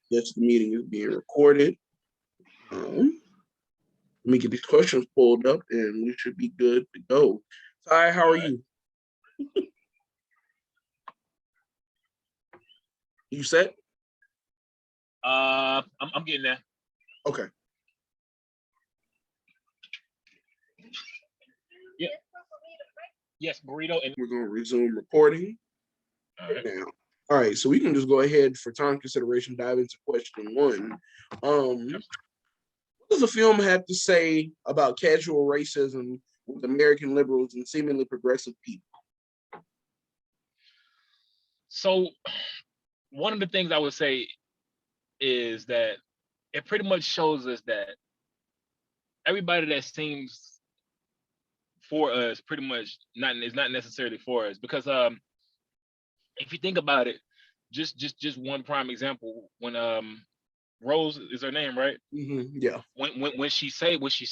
Yes, the meeting is being recorded. Let me get these questions pulled up and we should be good to go. Ty, how All are right. you? You set? I'm getting there. Okay. Yeah. Yes, burrito and We're going to resume recording all right right. now. All right, so we can just go ahead for time consideration, dive into question one. What does the film have to say about casual racism with American liberals and seemingly progressive people? So one of the things I would say is that it pretty much shows us that everybody that seems for us pretty much not is not necessarily for us because if you think about it, just one prime example when Rose is her name, right? Yeah. When she saved when she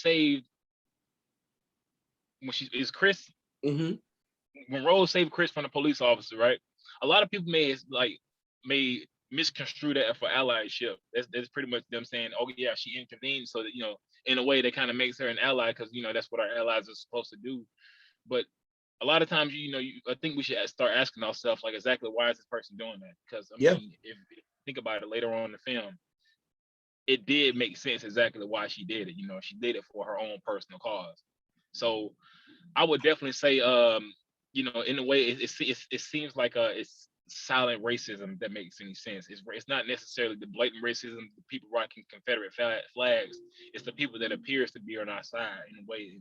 is Chris Mm-hmm. when Rose saved Chris from the police officer, right? A lot of people may misconstrue that for allyship. That's pretty much them saying, oh yeah, she intervened so that in a way that kind of makes her an ally because that's what our allies are supposed to do. But a lot of times, I think we should start asking ourselves like exactly why is this person doing that? Because I Yeah. mean, if you think about it later on in the film, it did make sense exactly why she did it. She did it for her own personal cause. So I would definitely say, in a way, it seems like it's silent racism that makes any sense. It's not necessarily the blatant racism, the people rocking Confederate flags. It's the people that appears to be on our side in a way.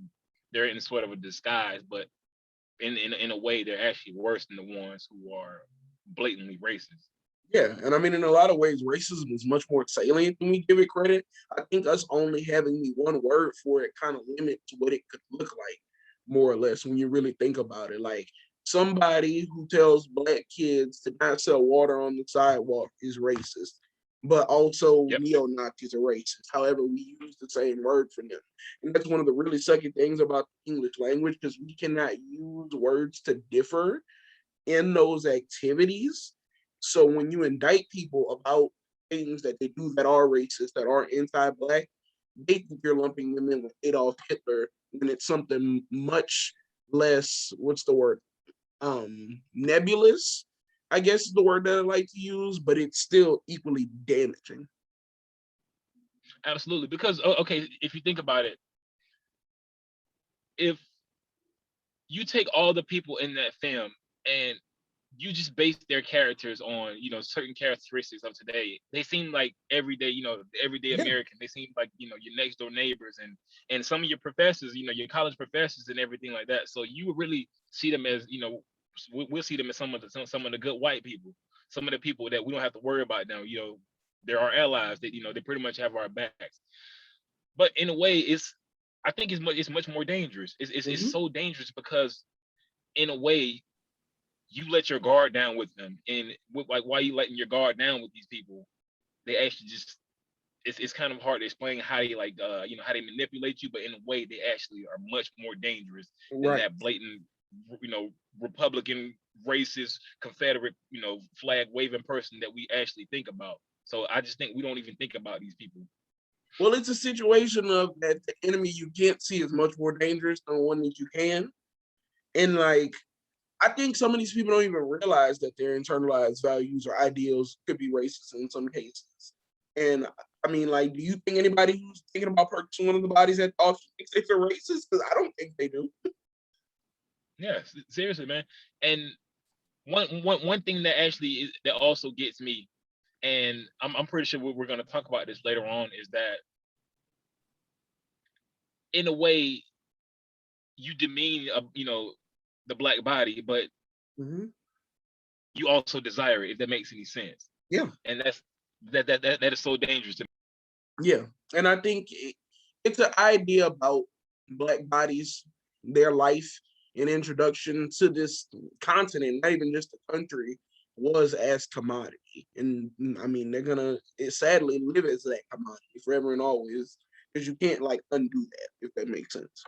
They're in sort of a disguise, but in a way, they're actually worse than the ones who are blatantly racist. Yeah, and I mean, in a lot of ways, racism is much more salient than we give it credit. I think us only having the one word for it kind of limits what it could look like, more or less, when you really think about it. Like somebody who tells black kids to not sell water on the sidewalk is racist, but also Yep, neo-Nazis are racist. However, we use the same word for them. And that's one of the really sucky things about the English language because we cannot use words to differ in those activities. So when you indict people about things that they do that are racist, that are anti-black, they think you're lumping them in with Adolf Hitler when it's something much less, what's the word? Nebulous, I guess is the word that I like to use, but it's still equally damaging. absolutely. Because okay, if you think about it, if you take all the people in that film and you just base their characters on certain characteristics of today, they seem like everyday everyday Yeah. American. They seem like your next door neighbors and some of your professors, your college professors and everything like that. So you would really see them as we'll see them as some of the good white people, some of the people that we don't have to worry about now. They're our allies, that they pretty much have our backs. But in a way, I think it's much more dangerous. It's Mm-hmm. so dangerous because in a way you let your guard down with them, and like why you letting your guard down with these people? They actually just it's kind of hard to explain how they how they manipulate you, but in a way they actually are much more dangerous than Right. that blatant you know Republican racist Confederate flag waving person that we actually think about. So I just think we don't even think about these people. Well, it's a situation of that the enemy you can't see is much more dangerous than one that you can. And like I think some of these people don't even realize that their internalized values or ideals could be racist in some cases. And I mean, like, do you think anybody who's thinking about purchasing one of the bodies at auction thinks if they're racist? Because I don't think they do. Yeah, seriously, man. And one thing that actually that also gets me, and I'm pretty sure we're going to talk about this later on, is that in a way you demean the black body, but Mm-hmm. you also desire it, if that makes any sense. Yeah, And that is so dangerous to me. yeah. And I think it's an idea about black bodies, their life, and introduction to this continent, not even just the country, was as commodity. And I mean, they're gonna sadly live as that commodity forever and always, because you can't like undo that, if that makes sense.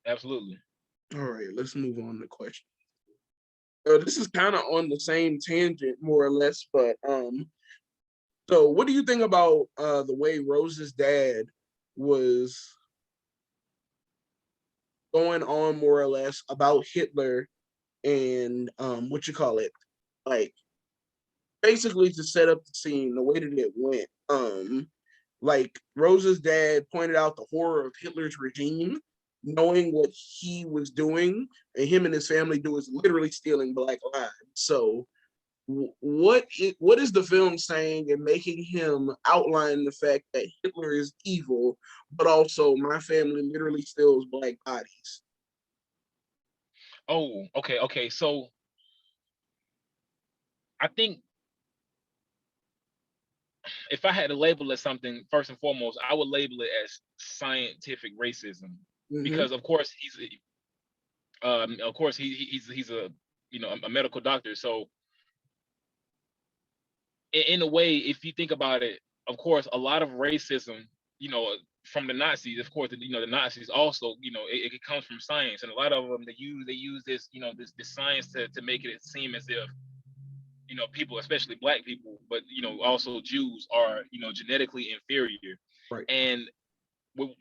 Absolutely. All right, let's move on to question. This is kind of on the same tangent, more or less, but So, what do you think about the way Rose's dad was going on more or less about Hitler and what you call it, like basically to set up the scene, the way that it went. Like Rose's dad pointed out the horror of Hitler's regime, knowing what he was doing, and him and his family do is literally stealing black lives. So what is the film saying and making him outline the fact that Hitler is evil, but also my family literally steals black bodies? Oh, okay. So I think if I had to label it something, first and foremost, I would label it as scientific racism, Mm-hmm. because of course he's a a medical doctor. So in a way, if you think about it, of course, a lot of racism, from the Nazis, of course, the Nazis also, it comes from science, and a lot of them they use this, this science to make it seem as if people, especially black people, but also Jews are genetically inferior. Right. And with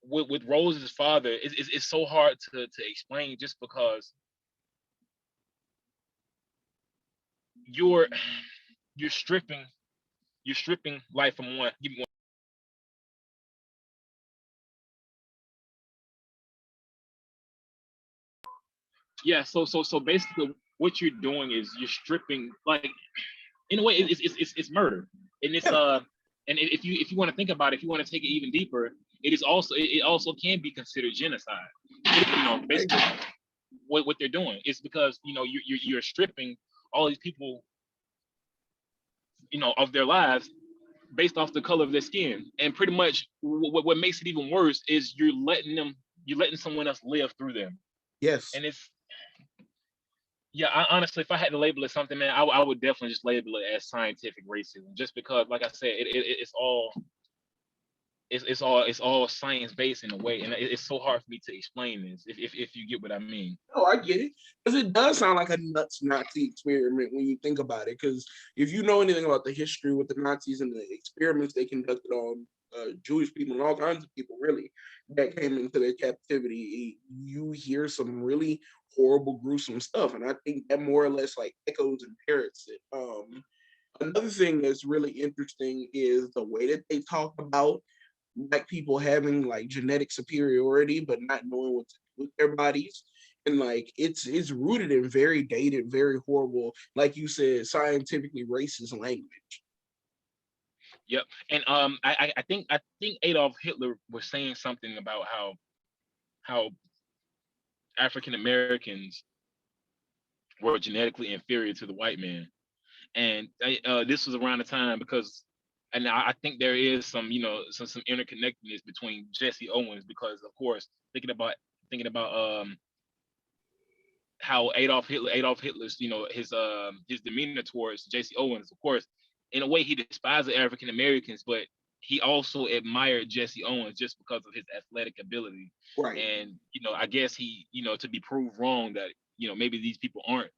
with Rose's father, it's so hard to explain, just because you're you're stripping life from one. Give me one. Yeah. So basically, what you're doing is you're stripping, like, in a way, it's murder, and it's Yeah. and if you want to think about it, if you want to take it even deeper, it also can be considered genocide. Basically, what they're doing is because you're stripping all these people, of their lives based off the color of their skin, and pretty much what makes it even worse is you're letting someone else live through them, Yes. and it's yeah. Honestly, if I had to label it something, man, I would definitely just label it as scientific racism, just because, like I said, it's all science based in a way, and it's so hard for me to explain this if you get what I mean. Oh, I get it. Because it does sound like a nuts Nazi experiment when you think about it. Because if you know anything about the history with the Nazis and the experiments they conducted on Jewish people and all kinds of people, really, that came into their captivity, you hear some really horrible, gruesome stuff. And I think that more or less like echoes and parrots it. Another thing that's really interesting is the way that they talk about black people having like genetic superiority but not knowing what to do with their bodies, and like it's rooted in very dated, very horrible, like you said, scientifically racist language. Yep. And I think Adolf Hitler was saying something about how African Americans were genetically inferior to the white man, and this was around the time because, and I think there is some interconnectedness between Jesse Owens, because of course thinking about how Adolf Hitler's his demeanor towards Jesse Owens, of course, in a way he despised the African Americans, but he also admired Jesse Owens just because of his athletic ability. Right. And I guess he, to be proved wrong that maybe these people aren't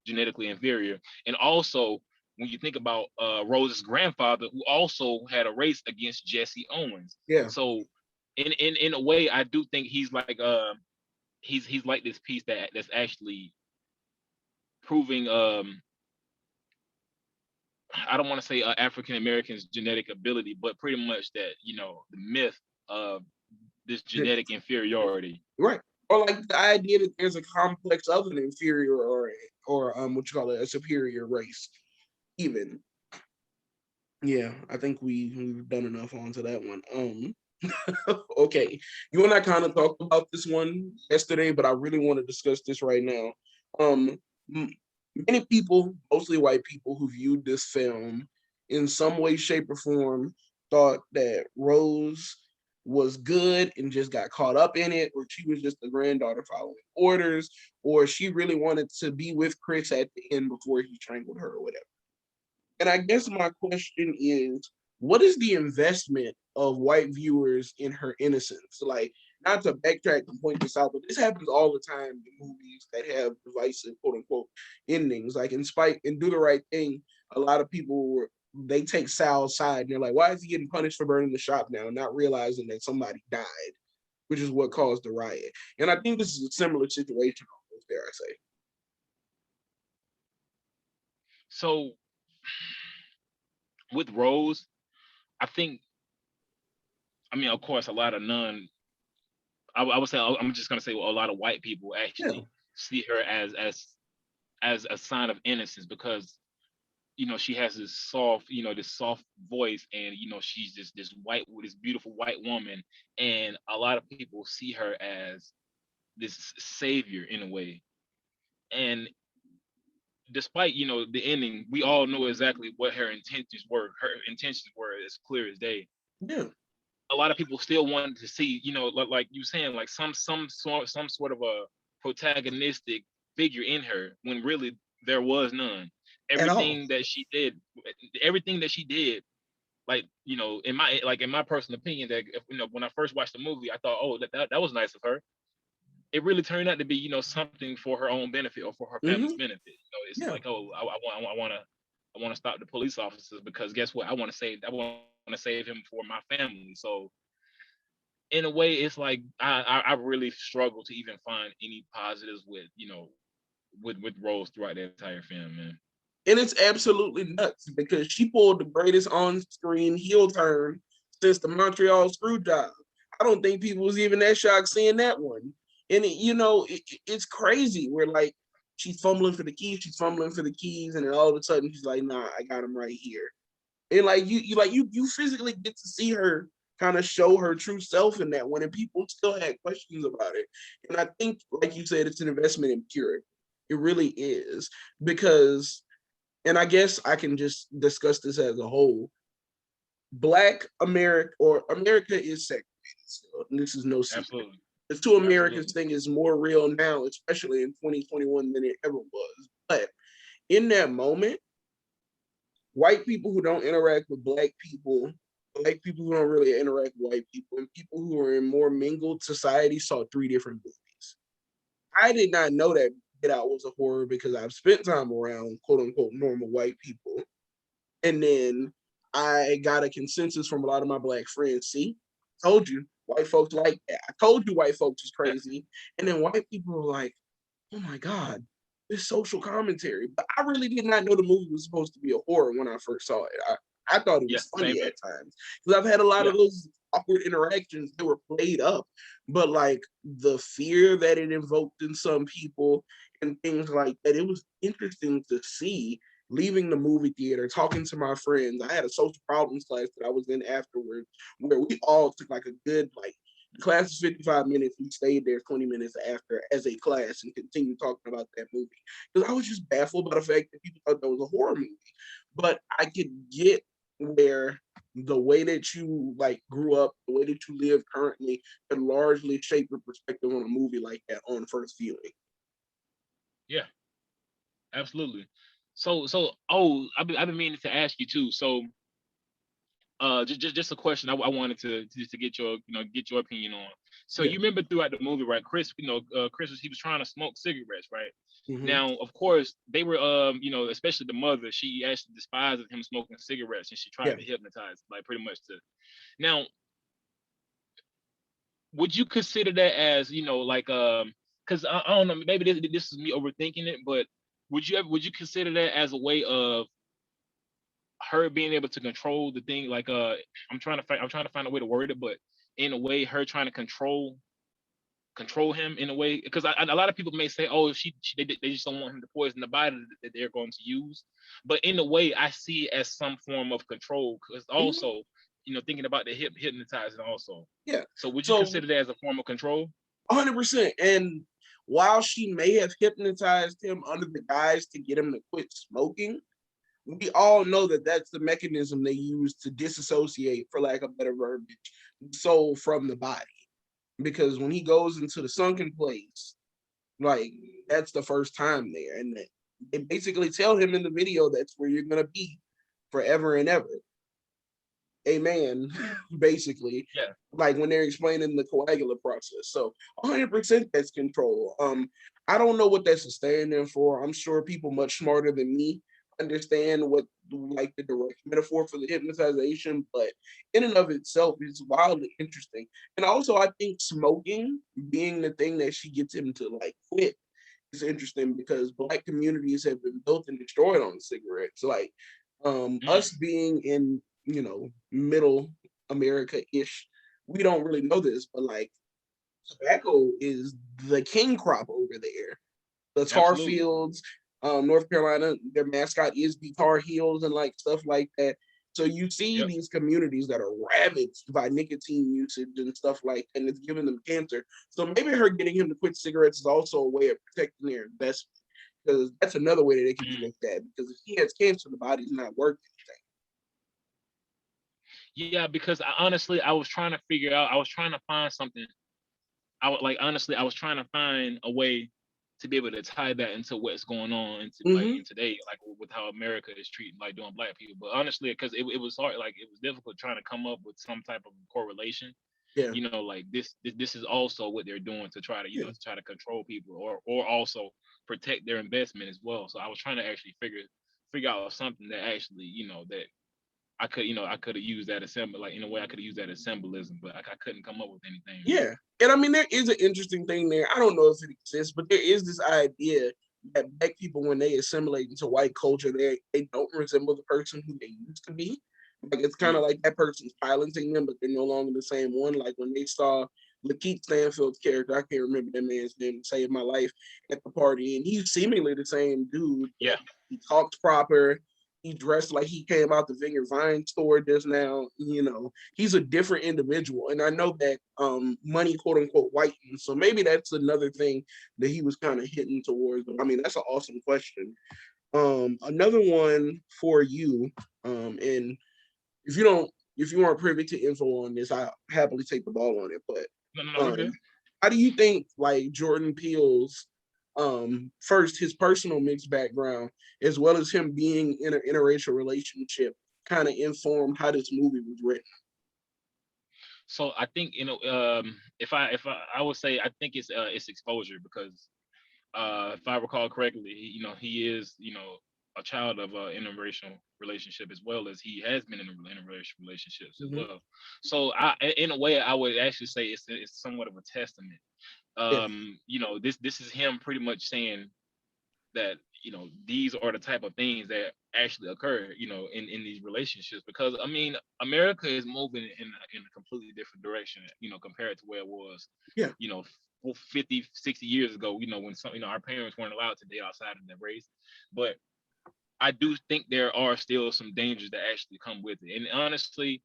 genetically inferior. And also, when you think about Rose's grandfather, who also had a race against Jesse Owens, Yeah. so in a way, I do think he's like he's like this piece that's actually proving I don't want to say African Americans genetic ability, but pretty much that the myth of this genetic inferiority. Right. Or like the idea that there's a complex of an inferior or what you call it, a superior race even. Yeah, I think we've done enough onto that one. Okay, you and I kind of talked about this one yesterday, but I really want to discuss this right now. Um, Many people, mostly white people, who viewed this film in some way, shape, or form, thought that Rose was good and just got caught up in it, or she was just a granddaughter following orders, or she really wanted to be with Chris at the end before he strangled her or whatever. And I guess my question is, what is the investment of white viewers in her innocence? Like, not to backtrack and point this out, but this happens all the time in movies that have divisive, quote unquote, endings. Like in Spike and Do the Right Thing, a lot of people were they take Sal's side and they're like, why is he getting punished for burning the shop now, not realizing that somebody died, which is what caused the riot. And I think this is a similar situation, almost, dare I say. So with Rose, I think, I mean, of course, a lot of I would say, I'm just gonna say, well, a lot of white people Yeah. actually see her as a sign of innocence, because she has this soft, this soft voice, and she's this beautiful white woman, and a lot of people see her as this savior in a way. And despite the ending, we all know exactly what her intentions were. Her intentions were as clear as day. Yeah. A lot of people still wanted to see, like you saying, like some sort of a protagonistic figure in her, when really there was none. At all. Everything that she did, everything that she did, like in my personal opinion, that when I first watched the movie, I thought, oh, that was nice of her. It really turned out to be something for her own benefit, or for her family's Mm-hmm. benefit. It's Yeah. like, oh, I want to stop the police officers, because guess what? I want to save him for my family. So in a way, it's like I really struggle to even find any positives with with Rose throughout the entire film, man. And it's absolutely nuts because she pulled the greatest on-screen heel turn since the Montreal Screwjob. I don't think people was even that shocked seeing that one. And it's crazy. Where like she's fumbling for the keys, and then all of a sudden she's like, "Nah, I got them right here." And like you physically get to see her kind of show her true self in that one, and people still had questions about it. And I think, like you said, it's an investment in purity. It really is, because, and I guess I can just discuss this as a whole. Black America, or America, is segregated still. And this is no secret. Absolutely, The two Americans absolutely. thing is more real now, especially in 2021, than it ever was. But in that moment, white people who don't interact with black people who don't really interact with white people, and people who are in more mingled society saw three different movies. I did not know that Get Out was a horror because I've spent time around quote unquote normal white people. And then I got a consensus from a lot of my black friends. See, told you, white folks like that. I told you white folks is crazy. And then white people were like, oh my God, this social commentary. But I really did not know the movie was supposed to be a horror when I first saw it. I thought it Yeah, was same funny here. at times because I've had a lot Yeah, of those awkward interactions that were played up, but like the fear that it invoked in some people and things like that, it was interesting to see. Leaving the movie theater, talking to my friends, I had a social problems class that I was in afterwards, where we all took like a good, like, the class is 55 minutes. We stayed there 20 minutes after as a class and continued talking about that movie. Because I was just baffled by the fact that people thought that was a horror movie. But I could get where the way that you like grew up, the way that you live currently, can largely shape your perspective on a movie like that on first viewing. yeah, absolutely. So I've been meaning to ask you too. So just a question I wanted to get your opinion on. So Yeah. you remember throughout the movie, right? Chris, he was trying to smoke cigarettes, right? Mm-hmm. Now, of course, they were, especially the mother, she actually despised him smoking cigarettes, and she Yeah. tried to hypnotize, like, pretty much to. Now, would you consider that as, like, because I don't know, maybe this is me overthinking it, but would you consider that as a way of her being able to control the thing, like, I'm trying to find a way to word it, but in a way, her trying to control him in a way, because a lot of people may say, oh, they just don't want him to poison the body that they're going to use, but in a way, I see it as some form of control, because Mm-hmm. also, thinking about the hypnotizing also. Yeah. So would you So consider that as a form of control? 100%. And while she may have hypnotized him under the guise to get him to quit smoking, we all know that that's the mechanism they use to disassociate, for lack of better verbiage, the soul from the body. Because when he goes into the sunken place, like, that's the first time there. And they basically tell him in the video that's where you're going to be forever and ever. Amen. Basically, Yeah. like when they're explaining the coagular process. So 100% that's control. I don't know what that's standing for. I'm sure people much smarter than me understand what like the direct metaphor for the hypnotization, but in and of itself, it's wildly interesting. And also, I think smoking being the thing that she gets him to like quit is interesting because Black communities have been built and destroyed on cigarettes. Like Mm, us being in, middle America ish, we don't really know this, but like tobacco is the king crop over there. The tar absolutely. fields, North Carolina, their mascot is the Tar Heels and like stuff like that. So you see Yep. these communities that are ravaged by nicotine usage and stuff like that, and it's giving them cancer. So maybe her getting him to quit cigarettes is also a way of protecting their investment, because that's another way that it can be Mm. looked at. Because if he has cancer, the body's not worth Yeah, because honestly, I was trying to figure out. I was trying to find something. I would like honestly, I was trying to find a way to be able to tie that into what's going on into like anything. in today, like with how America is treating like doing black people. But honestly, because it was hard, like it was difficult trying to come up with some type of correlation. Yeah, Like this is also what they're doing to try to yeah, to try to control people or also protect their investment as well. So I was trying to actually figure out something that actually that I could have used that as symbol, like in a way I could have used that as symbolism, but I couldn't come up with anything. yeah. And I mean, there is an interesting thing there. I don't know if it exists, but there is this idea that Black people, when they assimilate into white culture, they don't resemble the person who they used to be. Like it's kind Mm, of like that person's piloting them, but they're no longer the same one. Like when they saw Lakeith Stanfield's character, I can't remember that man's name to save my life, at the party, and he's seemingly the same dude, but yeah. he talks proper. He dressed like he came out the Vineyard Vine store just now. He's a different individual, and I know that money, quote unquote, whitened. So maybe that's another thing that he was kind of hitting towards. But I mean, that's an awesome question. Another one for you, and if you don't, if you aren't privy to info on this, I happily take the ball on it. But No, we're um, good. how do you think like Jordan Peele's first his personal mixed background as well as him being in an interracial relationship kind of informed how this movie was written? So I think if I would say I think it's exposure because if I recall correctly, he is a child of interracial relationship as well as he has been in interracial relationships as Mm-hmm. well. So in a way, I would actually say it's somewhat of a testament. Yeah, This is him pretty much saying that these are the type of things that actually occur in these relationships because I mean America is moving in a completely different direction compared to where it was yeah, you know 50 60 years ago when some our parents weren't allowed to date outside of their race. But I do think there are still some dangers that actually come with it, and honestly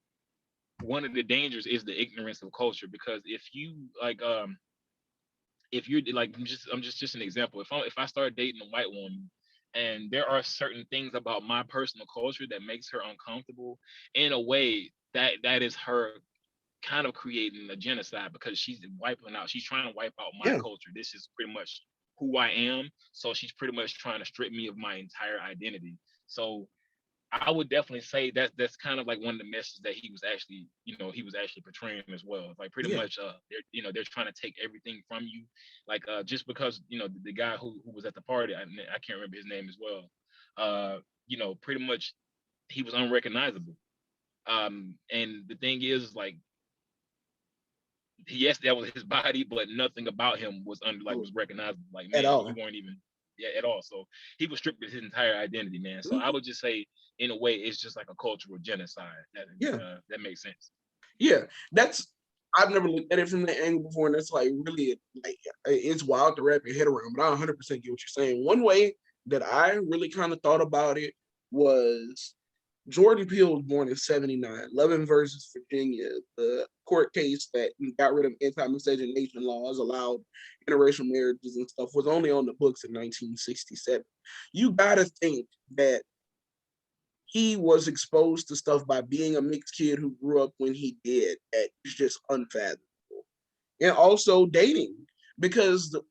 one of the dangers is the ignorance of culture because if you're like I'm just an example. If I start dating a white woman and there are certain things about my personal culture that makes her uncomfortable, in a way that is her kind of creating a genocide because she's trying to wipe out my yeah. culture. This is pretty much who I am. So she's pretty much trying to strip me of my entire identity. So I would definitely say that's kind of like one of the messages that he was actually portraying as well. Like pretty Yeah. much they're trying to take everything from you. Like just because the guy who was at the party, I can't remember his name as well. Pretty much he was unrecognizable. And the thing is like yes, that was his body, but nothing about him was Oh, was recognizable. Like at man, you all. weren't even at all. So he was stripped of his entire identity, man. So I Mhm. would just say, in a way, it's just like a cultural genocide. Yeah, That makes sense. yeah. That's I've never looked at it from that angle before, and that's like really like it's wild to wrap your head around. But I 100% get what you're saying. One way that I really kind of thought about it was Jordan Peele was born in '79. Levin versus Virginia, the court case that got rid of anti-miscegenation laws, allowed interracial marriages and stuff, was only on the books in 1967. You got to think that he was exposed to stuff by being a mixed kid who grew up when he did. That is just unfathomable. And also dating, because the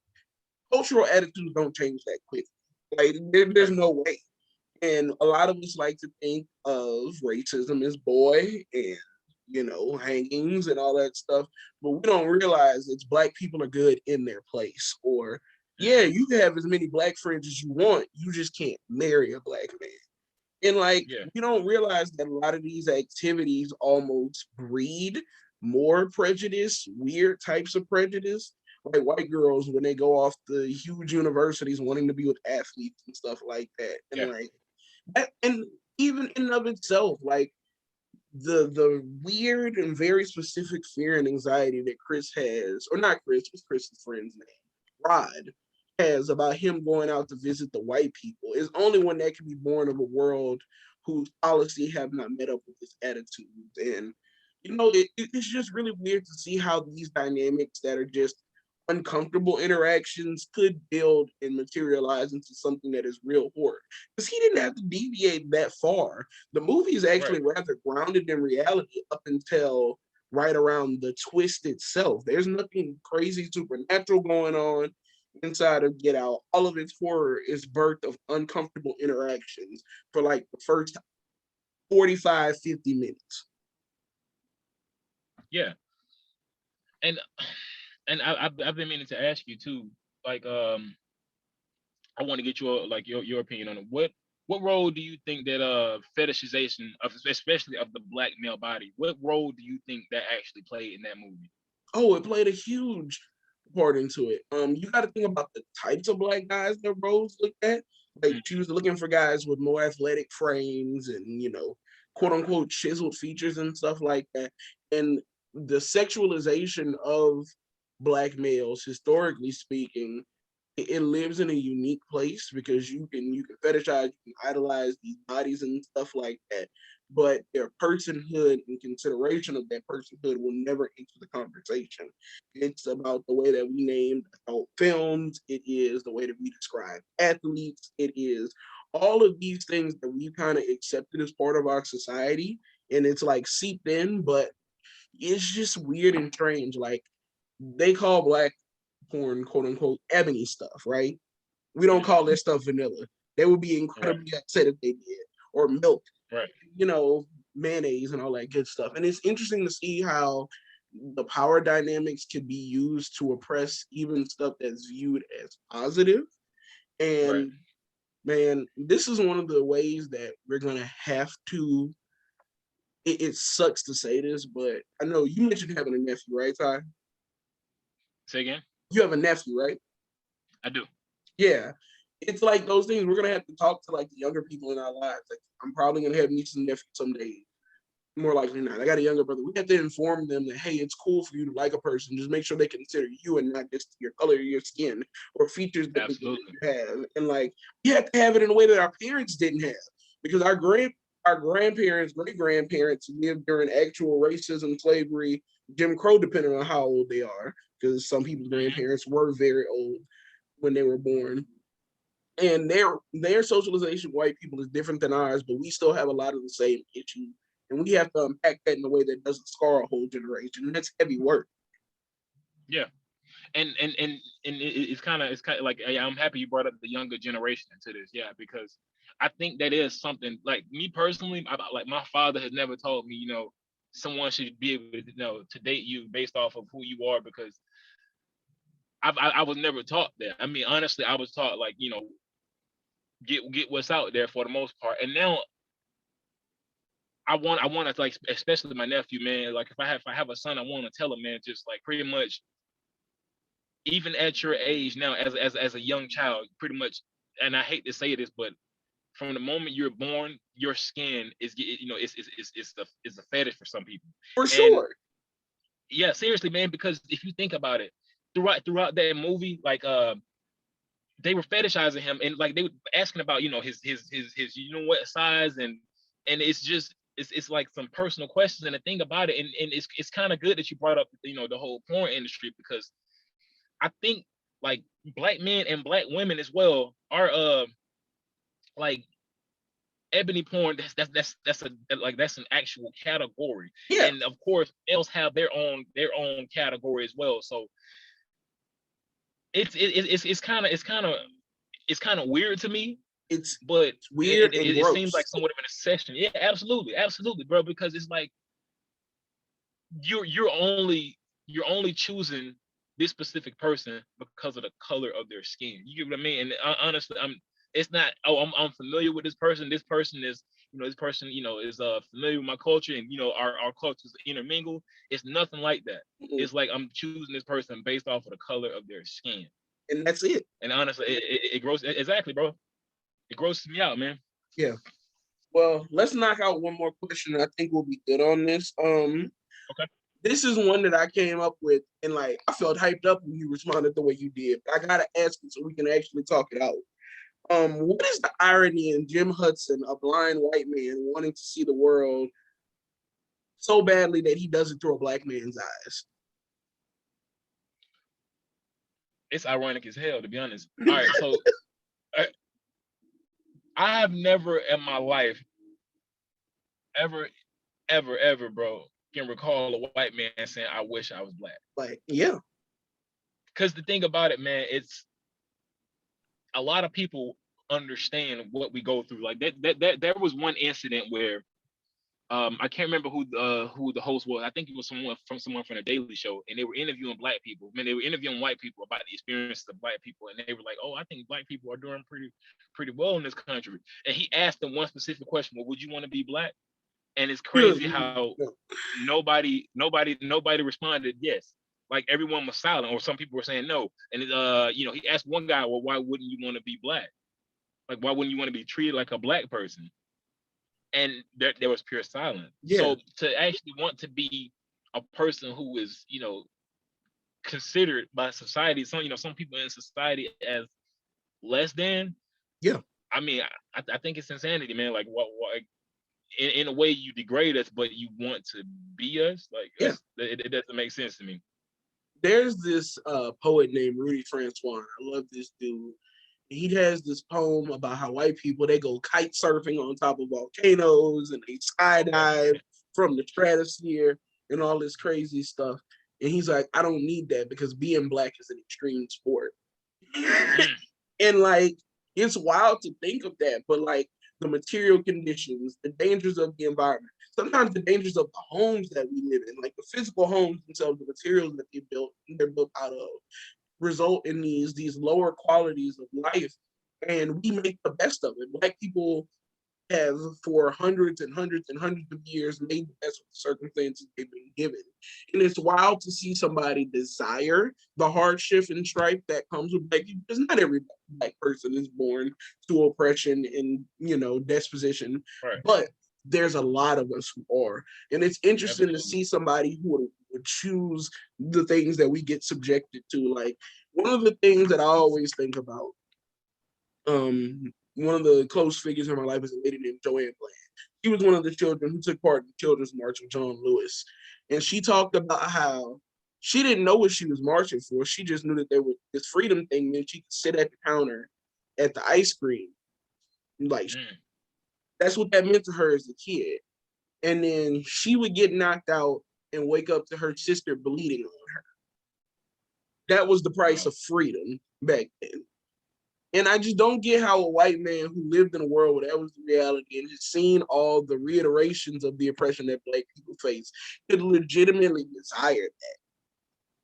cultural attitudes don't change that quick. Like there's Right. no way. And a lot of us like to think of racism as boy and hangings and all that stuff, but we don't realize it's black people are good in their place. Or yeah, Hmm. you can have as many black friends as you want, you just can't marry a black man. And like, Yeah. you don't realize that a lot of these activities almost breed more prejudice, weird types of prejudice. Like white girls when they go off the huge universities wanting to be with athletes and stuff like that. And Yeah. like that, and even in and of itself, like the weird and very specific fear and anxiety that Chris has, or not Chris, what's Chris's friend's name? Rod has about him going out to visit the white people is only one that can be born of a world whose policy have not met up with his attitudes. And it's just really weird to see how these dynamics that are just uncomfortable interactions could build and materialize into something that is real horror. Because he didn't have to deviate that far. The movie is Right. actually rather grounded in reality up until right around the twist itself. There's nothing crazy supernatural going on inside of Get Out. All of its horror is birth of uncomfortable interactions for like the first 45, 50 minutes. Yeah. And I've been meaning to ask you too, like I want to get your opinion on it. What role do you think that fetishization of, especially of the black male body, what role do you think that actually played in that movie? Oh, it played a huge part into it. You got to think about the types of black guys that Rose looked at. Like Mm. she was looking for guys with more athletic frames and quote unquote chiseled features and stuff like that. And the sexualization of black males, historically speaking, it lives in a unique place because you can fetishize, you can idolize these bodies and stuff like that, but their personhood and consideration of that personhood will never enter the conversation. It's about the way that we name adult films. It is the way that we describe athletes. It is all of these things that we kind of accepted as part of our society, and it's like seeped in, but it's just weird and strange. Like they call black porn, quote unquote, ebony stuff, right? We don't Yeah. call that stuff vanilla. They would be Right. incredibly upset if they did. Or milk, Right. you know, mayonnaise and all that good stuff. And it's interesting to see how the power dynamics could be used to oppress even stuff that's viewed as positive. Right. And man, this is one of the ways that we're gonna have to. It sucks to say this, but I know you mentioned having a nephew, right, Ty? Say again. You have a nephew, right? I do. Yeah, it's like those things. We're gonna have to talk to like the younger people in our lives. Like I'm probably gonna have nieces and nephews someday. More likely not. I got a younger brother. We have to inform them that hey, it's cool for you to like a person. Just make sure they consider you and not just your color of your skin or features that they Absolutely. have. And like you have to have it in a way that our parents didn't have because our grandparents, great grandparents lived during actual racism, slavery, Jim Crow, depending on how old they are. Because some people's Hmm. grandparents were very old when they were born, and their socialization with white people is different than ours, but we still have a lot of the same issues, and we have to unpack that in a way that doesn't scar a whole generation. And that's heavy work. Yeah. And it's kind of like I'm happy you brought up the younger generation into this. Yeah, because I think that is something like me personally. Like my father has never told me, someone should be able to, to date you based off of who you are because I was never taught that. I mean, honestly, I was taught like get what's out there for the most part. And now I want to like especially my nephew, man. Like if I have a son, I want to tell him, man, just like pretty much even at your age now as a young child, pretty much. And I hate to say this, but from the moment you're born, your skin is it's a fetish for some people. For And sure. yeah, seriously, man, because if you think about it, throughout that movie, like they were fetishizing him and like they were asking about his what size and it's just it's like some personal questions and the thing about it and it's kind of good that you brought up the whole porn industry because I think like black men and black women as well are like ebony porn. That's an actual category, Yeah, and of course males have their own category as well. So it's kind of weird to me, it's but weird and it seems gross. like somewhat of an exception. Yeah, absolutely, bro. Because it's like you're only choosing this specific person because of the color of their skin. You get what I mean? And honestly, I'm. It's not. Oh, I'm familiar with this person. This person is this person, is familiar with my culture, and our cultures intermingle. It's nothing like that. Mm-mm. It's like I'm choosing this person based off of the color of their skin. And that's it. And honestly, it grows exactly, bro. It grosses me out, man. Yeah. Well, let's knock out one more question. I think we'll be good on this. Okay. This is one that I came up with, and like I felt hyped up when you responded the way you did. I gotta ask it so we can actually talk it out. What is the irony in Jim Hudson, a blind white man, wanting to see the world so badly that he does it through a black man's eyes? It's ironic as hell, to be honest. All right, so I've never in my life ever, bro, can recall a white man saying, "I wish I was black." Like, yeah. Because the thing about it, man, it's a lot of people understand what we go through. Like that there was one incident where I can't remember who the host was. I think it was someone from the Daily Show, and they were interviewing black people. I mean, they were interviewing white people about the experiences of black people, and they were like, "Oh, I think black people are doing pretty well in this country." And he asked them one specific question: "Well, would you want to be black?" And it's crazy how nobody responded yes. Like everyone was silent, or some people were saying no. And he asked one guy, "Well, why wouldn't you want to be black? Like, why wouldn't you want to be treated like a black person?" And there was pure silence. Yeah. So to actually want to be a person who is, considered by society, some people in society as less than. Yeah. I mean, I think it's insanity, man. Like, what in a way you degrade us, but you want to be us. Like, yeah, it doesn't make sense to me. There's this poet named Rudy Francois. I love this dude. He has this poem about how white people, they go kite surfing on top of volcanoes and they skydive from the stratosphere and all this crazy stuff. And he's like, I don't need that because being black is an extreme sport. And like, it's wild to think of that, but like the material conditions, the dangers of the environment, sometimes the dangers of the homes that we live in, like the physical homes themselves, the materials that they're built out of, result in these lower qualities of life, and we make the best of it. Black people have for hundreds and hundreds and hundreds of years made the best of the circumstances they've been given. And it's wild to see somebody desire the hardship and strife that comes with black people, because not every black person is born to oppression and disposition. Right. But there's a lot of us who are. And it's interesting Absolutely. to see somebody who would choose the things that we get subjected to. Like, one of the things that I always think about, one of the close figures in my life is a lady named Joanne Bland. She was one of the children who took part in the Children's March with John Lewis. And she talked about how she didn't know what she was marching for. She just knew that there was this freedom thing that she could sit at the counter at the ice cream. Like, that's what that meant to her as a kid. And then she would get knocked out and wake up to her sister bleeding on her. That was the price of freedom back then. And I just don't get how a white man who lived in a world where that was the reality and has seen all the reiterations of the oppression that black people face could legitimately desire that.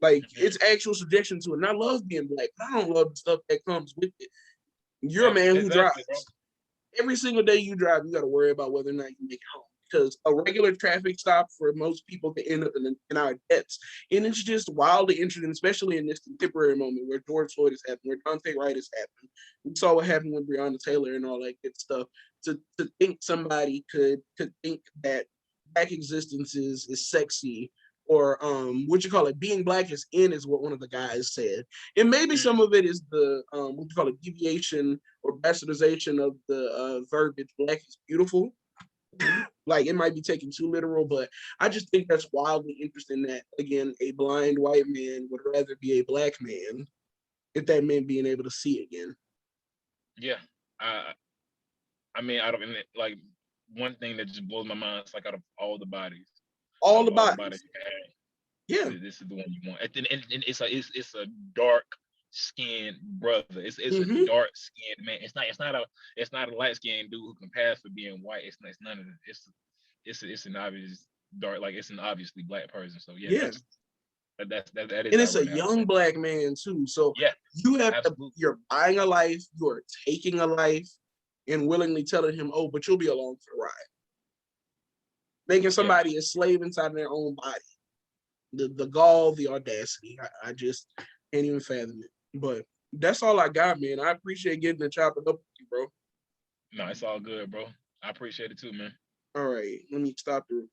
Like, it's actual subjection to it. And I love being black, but I don't love the stuff that comes with it. You're a man who drives. Bro. Every single day you drive, you got to worry about whether or not you make it home. Because a regular traffic stop for most people can end up in our debts. And it's just wildly interesting, especially in this contemporary moment where George Floyd is happening, where Dante Wright is happening. We saw what happened with Breonna Taylor and all that good stuff. To think somebody could think that black existence is sexy, or being black is in, is what one of the guys said. And maybe some of it is the deviation or bastardization of the verbiage black is beautiful. Like, it might be taken too literal, but I just think that's wildly interesting that, again, a blind white man would rather be a black man if that meant being able to see again. Yeah. I mean, like, one thing that just blows my mind is, like, out of all the bodies. All the bodies. Yeah. This is the one you want. And it's a dark skinned brother. It's a dark skinned man. It's not a light skinned dude who can pass for being white. It's none of it. It's an obvious dark, like, it's an obviously black person. So yeah. That is. And it's a young black man too. So yeah, you're buying a life, you're taking a life. and willingly telling him, "Oh, but you'll be along for the ride." Making somebody a slave inside their own body. The gall, the audacity. I just can't even fathom it. But that's all I got, man. I appreciate getting to chop it up with you, bro. No, it's all good, bro. I appreciate it too, man. All right, let me stop the recording.